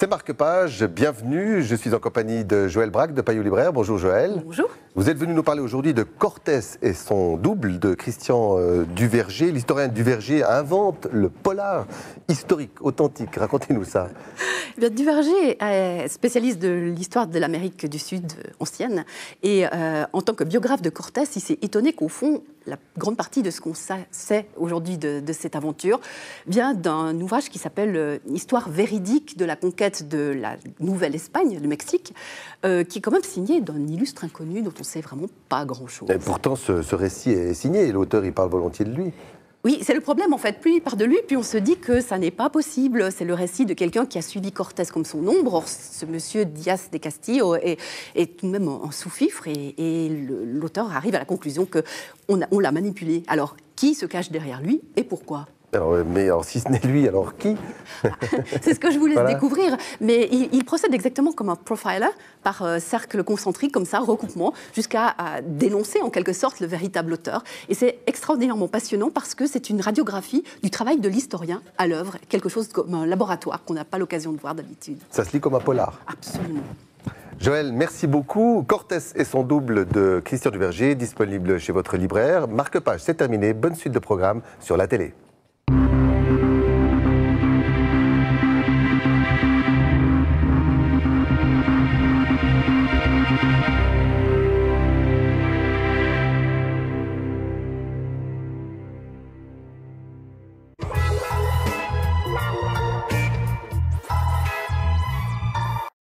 C'est Marque-Page, bienvenue. Je suis en compagnie de Joël Braque de Payot Libraire. Bonjour Joël. Bonjour. Vous êtes venu nous parler aujourd'hui de Cortès et son double de Christian Duverger. L'historien Duverger invente le polar historique, authentique. Racontez-nous ça. Eh bien, Duverger est spécialiste de l'histoire de l'Amérique du Sud ancienne. Et en tant que biographe de Cortès, il s'est étonné qu'au fond, la grande partie de ce qu'on sait aujourd'hui de cette aventure vient d'un ouvrage qui s'appelle Histoire véridique de la conquête de la Nouvelle-Espagne, le Mexique, qui est quand même signé d'un illustre inconnu dont on ne sait vraiment pas grand-chose. Et pourtant, ce récit est signé. L'auteur, il parle volontiers de lui. Oui, c'est le problème en fait. Plus il part de lui, plus on se dit que ça n'est pas possible. C'est le récit de quelqu'un qui a suivi Cortés comme son ombre. Or, ce monsieur Diaz de Castillo est tout de même en sous-fifre et l'auteur arrive à la conclusion qu'on l'a manipulé. Alors, qui se cache derrière lui et pourquoi ? Alors, si ce n'est lui, alors qui? C'est ce que je vous laisse Voilà. découvrir. Mais il procède exactement comme un profiler, par cercle concentrique, comme ça, recoupement, jusqu'à dénoncer en quelque sorte le véritable auteur. Et c'est extraordinairement passionnant parce que c'est une radiographie du travail de l'historien à l'œuvre, quelque chose comme un laboratoire qu'on n'a pas l'occasion de voir d'habitude. Ça se lit comme un polar. Absolument. Joël, merci beaucoup. Cortès et son double de Christian Duverger, disponible chez votre libraire. Marque-Page, c'est terminé. Bonne suite de programme sur la télé.